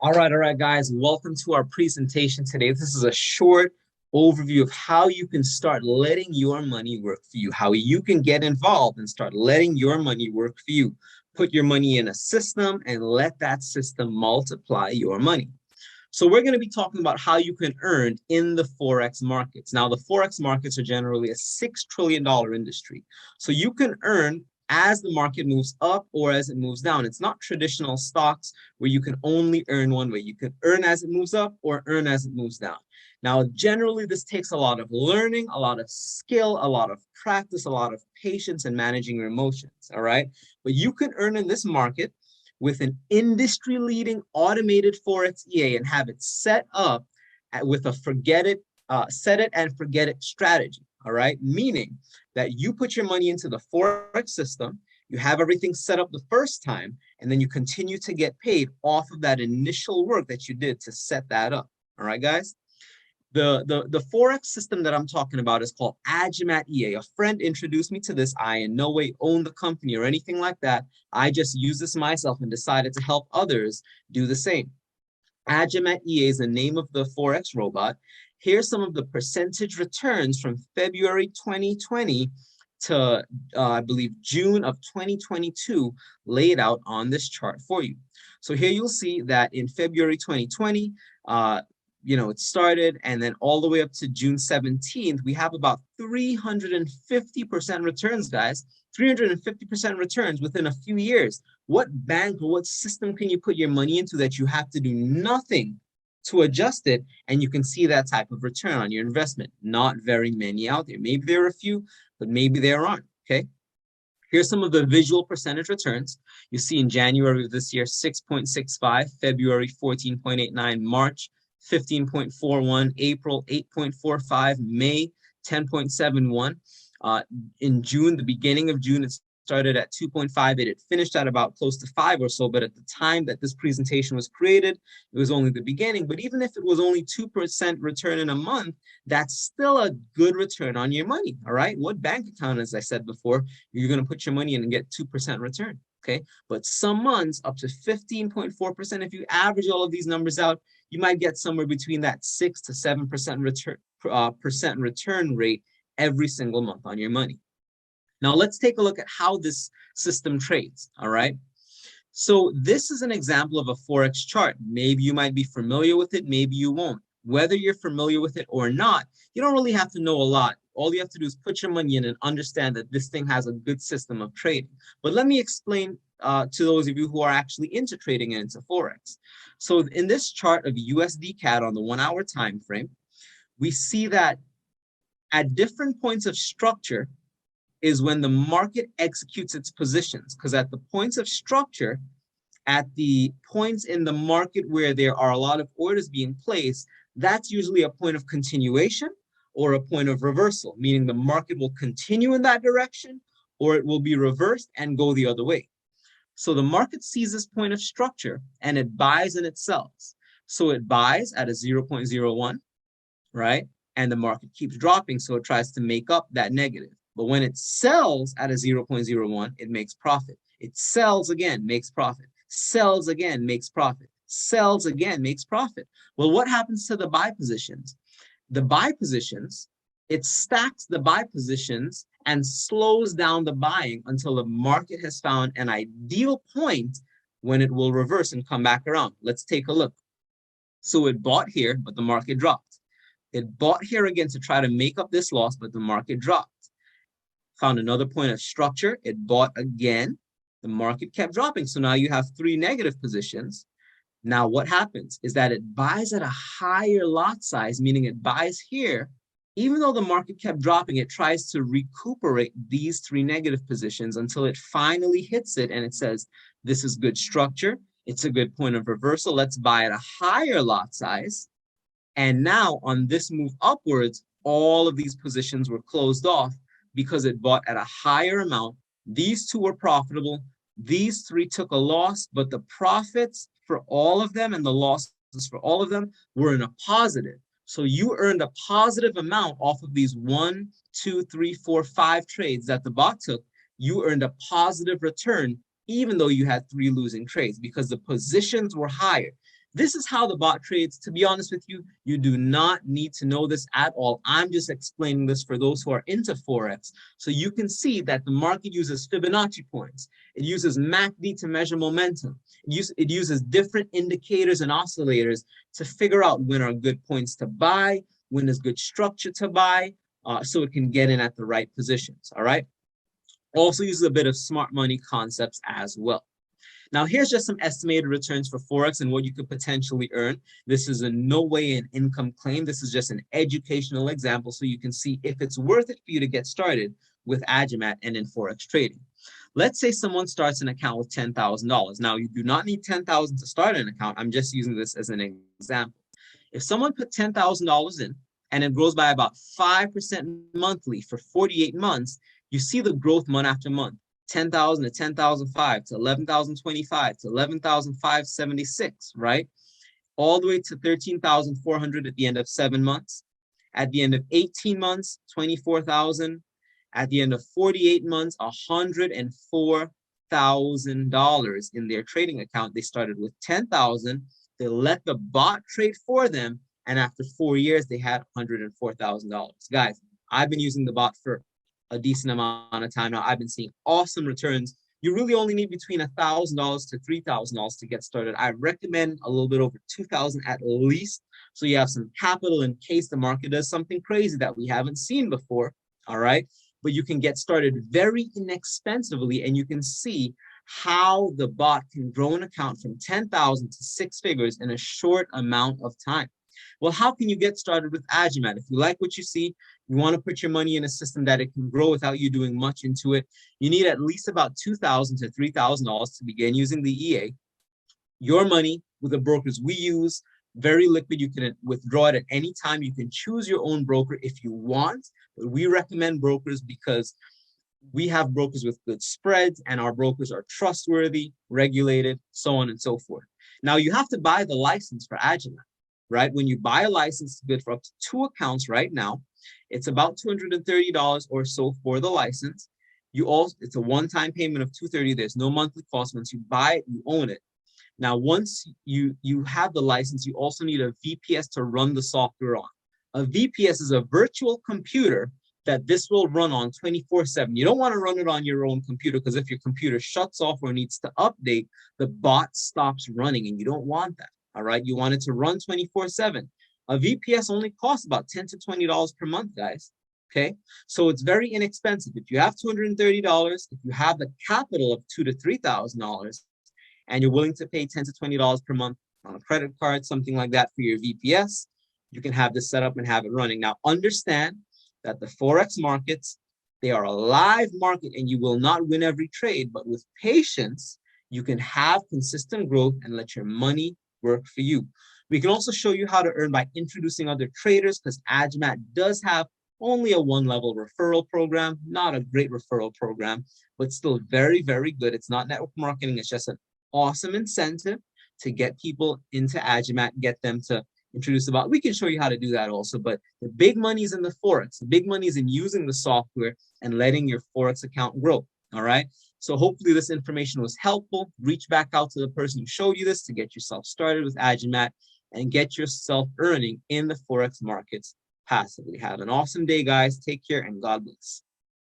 All right, guys. Welcome to our presentation today. This is a short overview of how you can start letting your money work for you, how you can get involved and start letting your money work for you. Put your money in a system and let that system multiply your money. So we're going to be talking about how you can earn in the Forex markets. Now, the Forex markets are generally a $6 trillion industry. So you can earn as the market moves up or as it moves down. It's not traditional stocks where you can only earn one way. You can earn as it moves up or earn as it moves down. Now, generally, this takes a lot of learning, a lot of skill, a lot of practice, a lot of patience in managing your emotions. All right. But you can earn in this market with an industry-leading automated Forex EA and have it set up with a set it and forget it strategy. All right, meaning that you put your money into the Forex system, you have everything set up the first time, and then you continue to get paid off of that initial work that you did to set that up. All right, guys. The Forex system that I'm talking about is called Agimat EA. A friend introduced me to this. I in no way own the company or anything like that. I just use this myself and decided to help others do the same. Agimat EA is the name of the Forex robot. Here's some of the percentage returns from February 2020 to, I believe, June of 2022 laid out on this chart for you. So here you'll see that in February 2020, it started, and then all the way up to June 17th, we have about 350% returns, guys. 350% returns within a few years. What bank or what system can you put your money into that you have to do nothing to adjust it, and you can see that type of return on your investment? Not very many out there. Maybe there are a few, but maybe there aren't, okay? Here's some of the visual percentage returns. You see in January of this year, 6.65, February, 14.89, March, 15.41, April 8.45, May 10.71. In June, the beginning of June, it started at 2.5. It finished at about close to 5 or so, but at the time that this presentation was created, it was only the beginning. But even if it was only 2% return in a month, that's still a good return on your money, all right? What bank account, as I said before, you're going to put your money in and get 2% return, okay? But some months up to 15.4%, if you average all of these numbers out, you might get somewhere between that 6 to 7% return rate every single month on your money. Now let's take a look at how this system trades, all right? So this is an example of a Forex chart. Maybe you might be familiar with it, maybe you won't. Whether you're familiar with it or not, you don't really have to know a lot. All you have to do is put your money in and understand that this thing has a good system of trading. But let me explain to those of you who are actually into trading and into Forex. So in this chart of USD CAD on the 1 hour time frame, we see that at different points of structure is when the market executes its positions. Because at the points of structure, at the points in the market where there are a lot of orders being placed, that's usually a point of continuation or a point of reversal, meaning the market will continue in that direction or it will be reversed and go the other way. So the market sees this point of structure and it buys and it sells. So it buys at a 0.01, right? And the market keeps dropping, so it tries to make up that negative. But when it sells at a 0.01, it makes profit. It sells again, makes profit. Sells again, makes profit. Sells again, makes profit. Well, what happens to the buy positions? The buy positions, it stacks the buy positions and slows down the buying until the market has found an ideal point when it will reverse and come back around. Let's take a look. So it bought here, but the market dropped. It bought here again to try to make up this loss, but the market dropped. Found another point of structure. It bought again. The market kept dropping. So now you have 3 negative positions. Now what happens is that it buys at a higher lot size, meaning it buys here. Even though the market kept dropping, it tries to recuperate these 3 negative positions until it finally hits it and it says, this is good structure. It's a good point of reversal. Let's buy at a higher lot size. And now on this move upwards, all of these positions were closed off because it bought at a higher amount. These 2 were profitable. These 3 took a loss, but the profits for all of them and the losses for all of them were in a positive. So you earned a positive amount off of these 1, 2, 3, 4, 5 trades that the bot took. You earned a positive return, even though you had 3 losing trades because the positions were higher. This is how the bot trades. To be honest with you, you do not need to know this at all. I'm just explaining this for those who are into Forex. So you can see that the market uses Fibonacci points. It uses MACD to measure momentum. It uses different indicators and oscillators to figure out when are good points to buy, when is good structure to buy, so it can get in at the right positions, all right? Also uses a bit of smart money concepts as well. Now, here's just some estimated returns for Forex and what you could potentially earn. This is in no way an income claim. This is just an educational example so you can see if it's worth it for you to get started with Agimat and in Forex trading. Let's say someone starts an account with $10,000. Now, you do not need $10,000 to start an account. I'm just using this as an example. If someone put $10,000 in and it grows by about 5% monthly for 48 months, you see the growth month after month. 10,000 to 10,005 to 11,025 to 11,576, right? All the way to 13,400 at the end of 7 months. At the end of 18 months, 24,000. At the end of 48 months, $104,000 in their trading account. They started with 10,000. They let the bot trade for them. And after 4 years, they had $104,000. Guys, I've been using the bot for a decent amount of time now. I've been seeing awesome returns. You really only need between $1,000 to $3,000 to get started. I recommend a little bit over $2,000 at least, so you have some capital in case the market does something crazy that we haven't seen before, all right? But you can get started very inexpensively, and you can see how the bot can grow an account from 10,000 to 6 figures in a short amount of time. Well, how can you get started with Agimat? If you like what you see, you want to put your money in a system that it can grow without you doing much into it, you need at least about $2,000 to $3,000 to begin using the EA. Your money with the brokers we use, very liquid. You can withdraw it at any time. You can choose your own broker if you want, but we recommend brokers because we have brokers with good spreads and our brokers are trustworthy, regulated, so on and so forth. Now, you have to buy the license for Agimat. Right? When you buy a license, it's good for up to 2 accounts right now. It's about $230 or so for the license. It's a one-time payment of $230. There's no monthly cost. Once you buy it, you own it. Now, once you have the license, you also need a VPS to run the software on. A VPS is a virtual computer that this will run on 24/7. You don't want to run it on your own computer because if your computer shuts off or needs to update, the bot stops running and you don't want that. All right, you want it to run 24/7. A VPS only costs about $10 to $20 per month, guys. Okay, so it's very inexpensive. If you have $230, if you have the capital of $2,000 to $3,000, and you're willing to pay $10 to $20 per month on a credit card, something like that for your VPS, you can have this set up and have it running. Now, understand that the Forex markets, they are a live market and you will not win every trade, but with patience, you can have consistent growth and let your money work for you. We can also show you how to earn by introducing other traders because Agimat does have only a 1-level referral program, not a great referral program, but still very, very good. It's not network marketing. It's just an awesome incentive to get people into Agimat, get them to introduce the bot. We can show you how to do that also, but the big money is in the Forex. The big money is in using the software and letting your Forex account grow, all right? So hopefully this information was helpful. Reach back out to the person who showed you this to get yourself started with Agimat and get yourself earning in the Forex markets passively. Have an awesome day, guys. Take care and God bless.